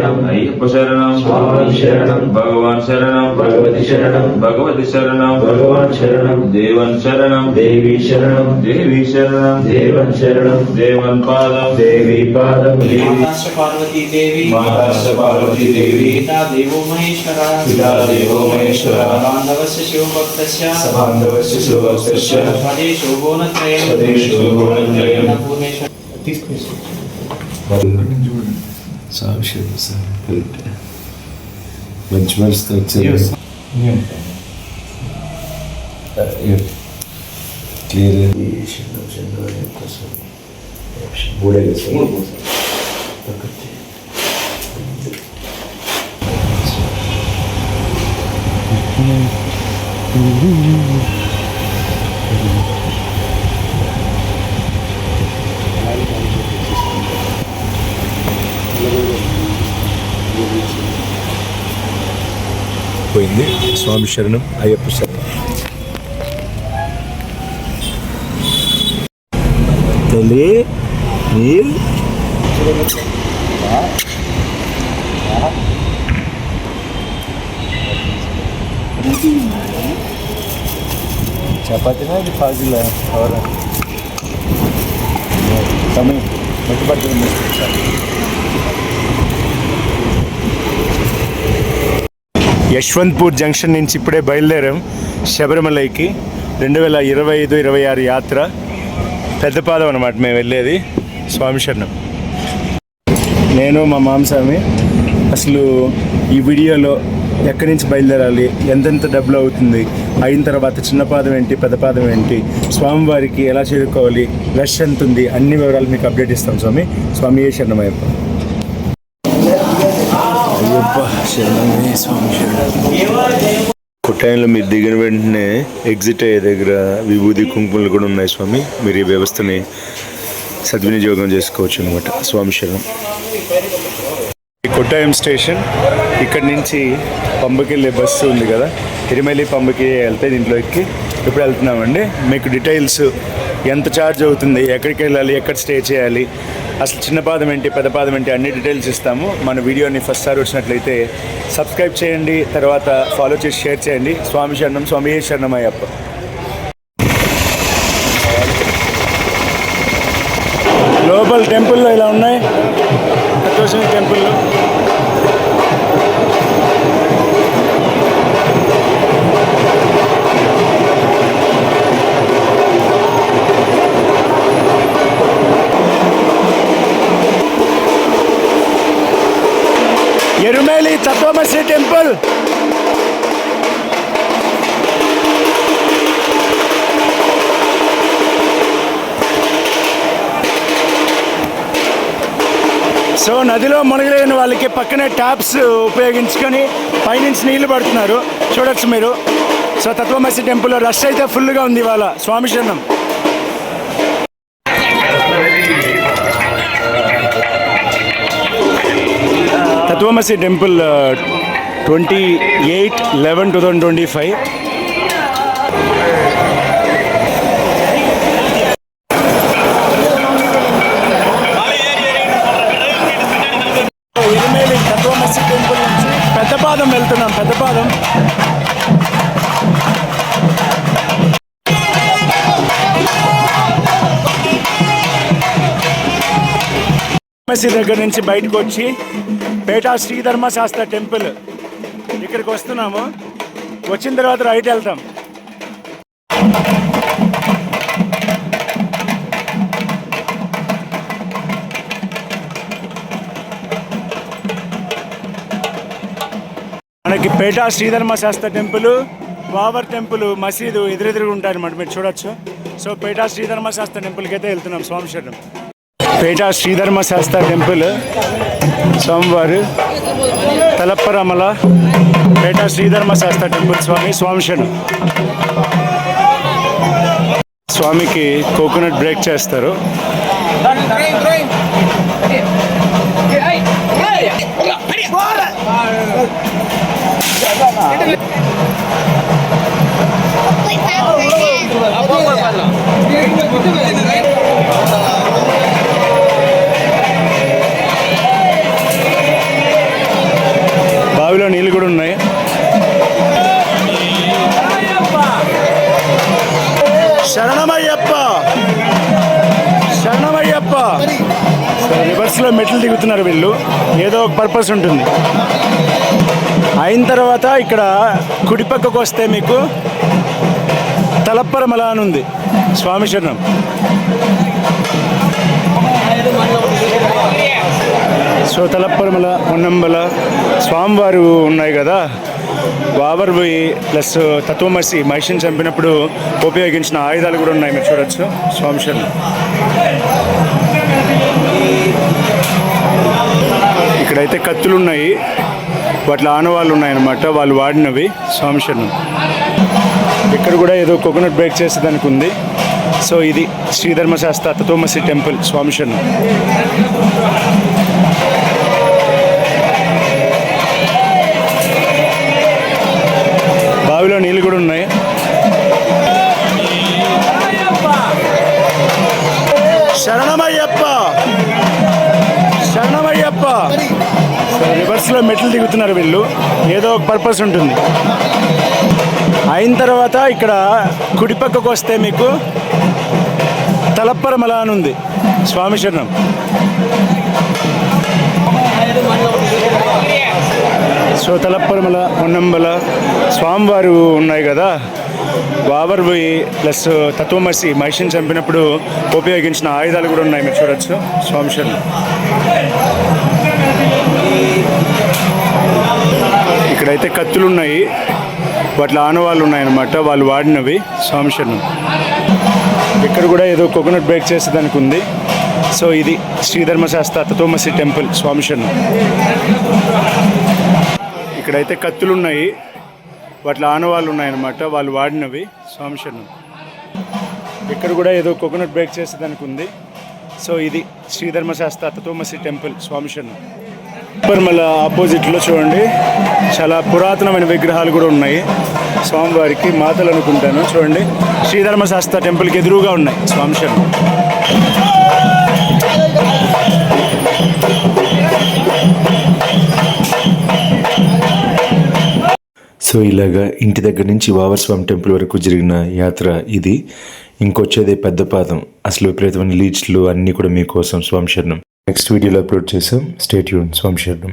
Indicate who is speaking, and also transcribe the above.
Speaker 1: శరణం
Speaker 2: అయ్యప్ప శరణం
Speaker 1: స్వామి శరణం
Speaker 2: భగవాన్ శరణం
Speaker 1: భగవతి శరణం
Speaker 2: భగవతి శరణం
Speaker 1: భగవాన్ శరణం
Speaker 2: దేవన్ శరణం
Speaker 1: దేవి శరణం
Speaker 2: దేవి శరణం
Speaker 1: దేవన్ శరణం
Speaker 2: దేవన్ పాదం
Speaker 1: దేవి పాదం
Speaker 3: माता पार्वती देवी
Speaker 2: माता पार्वती देवी
Speaker 3: पिता देवो महेश्वर
Speaker 2: पिता देवो महेश्वर
Speaker 3: बान्धवस्य शिवभक्तस्य
Speaker 2: सबान्धवस्य शिवभक्तस्य
Speaker 3: स्वदेशो गुणत्रयम्
Speaker 2: स्वदेशो गुणत्रयम्
Speaker 3: पूर्णेश्वर
Speaker 4: మంచి మనసుతో వచ్చారు క్లియర్ పోయింది. స్వామి శరణం అయ్యప్ప శరణం. తల్లి నీల్ చపాతీనా ఇది ఫాజిలా ఎవరా తమిళ మట్టుబడుతుంది. యశ్వంత్పూర్ జంక్షన్ నుంచి ఇప్పుడే బయలుదేరాం శబరిమలైకి. 2025-26 యాత్ర. పెద్దపాదం అన్నమాట మేము వెళ్ళేది. స్వామి శరణం. నేను మా మామస్వామి అసలు ఈ వీడియోలో ఎక్కడి నుంచి బయలుదేరాలి, ఎంతెంత డబ్బులు అవుతుంది, అయిన తర్వాత చిన్న పాదం ఏంటి, పెద్ద పాదం ఏంటి, స్వామివారికి ఎలా చేరుకోవాలి, రష్ ఎంత ఉంది, అన్ని వివరాలు మీకు అప్డేట్ ఇస్తాం. స్వామి శరణం అయ్యప్ప. అయ్యప్ప శరణమే స్వామి శరణం. కొట్టాయంలో మీరు దిగిన వెంటనే ఎగ్జిట్ అయ్యే దగ్గర విభూది కుంకుమలు కూడా ఉన్నాయి స్వామి. మీరు ఈ వ్యవస్థని సద్వినియోగం చేసుకోవచ్చు అనమాట. స్వామి శరణం. కొట్టాయం స్టేషన్. ఇక్కడి నుంచి పంబకి వెళ్ళే బస్సు ఉంది కదా, తిరుమల పంబకి వెళ్తే దీంట్లో ఎక్కి ఇప్పుడు వెళ్తున్నామండి. మీకు డీటెయిల్స్ ఎంత ఛార్జ్ అవుతుంది, ఎక్కడికి వెళ్ళాలి, ఎక్కడ స్టే చేయాలి, అసలు చిన్న పాదం ఏంటి, పెద్ద పాదం ఏంటి, అన్ని డీటెయిల్స్ ఇస్తాము. మన వీడియోని ఫస్ట్ సారి వచ్చినట్లయితే సబ్స్క్రైబ్ చేయండి, తర్వాత ఫాలో చేసి షేర్ చేయండి. స్వామి శరణం. స్వామి శరణం అయ్యప్ప. లోపల టెంపుల్లో ఇలా ఉన్నాయి. సంతోషం టెంపుల్లో ఎరుమేలి తత్వమసి టెంపుల్. సో నదిలో మునగలేని వాళ్ళకి పక్కనే ట్యాప్స్ ఉపయోగించుకొని పైనుంచి నీళ్లు పడుతున్నారు, చూడొచ్చు మీరు. సో తత్వమసి టెంపుల్లో రష్ అయితే ఫుల్గా ఉంది ఇవాళ. స్వామి శరణం. తత్వమసి టెంపుల్ 28/11/2025. ఎరుమేలి తత్వమసి టెంపుల్ నుంచి పెద్దపాదం వెళ్తున్నాం. పెద్దపాదం దగ్గర నుంచి బయటకు వచ్చి పేటా శ్రీధర్మశాస్త్ర టెంపుల్ ఇక్కడికి వస్తున్నాము. వచ్చిన తర్వాత రైట్ వెళ్తాం. మనకి పేటా శ్రీధర్మశాస్త్ర టెంపుల్, వావర్ టెంపుల్, మసీదు ఎదురెదురుగా ఉంటాయన్నమాట, మీరు చూడొచ్చు. సో పేటా శ్రీధర్మశాస్త్ర టెంపుల్కి అయితే వెళ్తున్నాం. స్వామి శరణం. పేటా శ్రీధర్మశాస్త్ర టెంపుల్ స్వామివారు తలప్పరమల పేటా శ్రీధర్మశాస్త్ర టెంపుల్. స్వామి శరణం. స్వామికి కోకోనట్ బ్రేక్ చేస్తారు. బావిలో నీళ్ళు కూడా ఉన్నాయి. శరణమయ్యప్ప, శరణమయ్యప్ప. రివర్స్లో మెట్లు దిగుతున్నారు వీళ్ళు, ఏదో ఒక పర్పస్ ఉంటుంది. అయిన తర్వాత ఇక్కడ కుడి పక్కకు వస్తే మీకు తలప్పరమల అని ఉంది. స్వామి శరణం. సో తలప్పరమల, మున్నంబల స్వామివారు ఉన్నాయి కదా, వావర్వి ప్లస్ తత్వమసి మహిషిని చంపినప్పుడు ఉపయోగించిన ఆయుధాలు కూడా ఉన్నాయి, మీరు చూడొచ్చు. స్వామి శరణం. ఇక్కడైతే కత్తులు ఉన్నాయి, వాటి ఆనవాళ్ళు ఉన్నాయన్నమాట, వాళ్ళు వాడినవి. స్వామి శరణం. ఇక్కడ కూడా ఏదో కోకోనట్ బ్రేక్ చేసేదానికి ఉంది. సో ఇది శ్రీధర్మశాస్త్ర తత్వమసి టెంపుల్. స్వామి శరణం. బావిలో నీళ్ళు కూడా ఉన్నాయి. శరణమయ్యప్ప, శరణమయ్యప్ప. రివర్స్లో మెట్లు దిగుతున్నారు వీళ్ళు, ఏదో ఒక పర్పస్ ఉంటుంది. అయిన తర్వాత ఇక్కడ కుడి పక్కకు వస్తే మీకు తలప్పరమల అని ఉంది. స్వామి శరణం. సో తలప్పరమల, మున్నంబల స్వామివారు ఉన్నాయి కదా, వావర్వి ప్లస్ తత్వమసి మహిషిని చంపినప్పుడు ఉపయోగించిన ఆయుధాలు కూడా ఉన్నాయి, మీరు చూడొచ్చు. స్వామి శరణం. ఇక్కడైతే కత్తులు ఉన్నాయి, వాటి ఆనవాళ్ళు ఉన్నాయన్నమాట, వాళ్ళు వాడినవి. స్వామి శరణం. ఇక్కడ కూడా ఏదో కోకోనట్ బ్రేక్ చేసేదానికి ఉంది. సో ఇది శ్రీధర్మశాస్త్ర తత్వమసి టెంపుల్. స్వామి శరణం. ఇక్కడైతే కత్తులు ఉన్నాయి, వాటి ఆనవాళ్ళు ఉన్నాయన్నమాట, వాళ్ళు వాడినవి. స్వామి శరణం. ఇక్కడ కూడా ఏదో కోకోనట్ బ్రేక్ చేసేదానికి ఉంది. సో ఇది శ్రీధర్మశాస్త్ర తత్వమసి టెంపుల్. స్వామి శరణం. మళ్ళీ ఆపోజిట్లో చూడండి, చాలా పురాతనమైన విగ్రహాలు కూడా ఉన్నాయి స్వామివారికి, మాతలు అనుకుంటాను. చూడండి, శ్రీధర్మశాస్త్ర టెంపుల్కి ఎదురుగా ఉన్నాయి. స్వామి శరణం.
Speaker 5: సో ఇలాగా ఇంటి దగ్గర నుంచి వావర్ స్వామి టెంపుల్ వరకు జరిగిన యాత్ర ఇది. ఇంకొచ్చేదే పెద్దపాదం. అసలు విపరీతమైన లీచ్లు అన్నీ కూడా మీకోసం. స్వామి శరణం. నెక్స్ట్ వీడియోలో అప్లోడ్ చేసాం. Stay tune. స్వామి శరణం.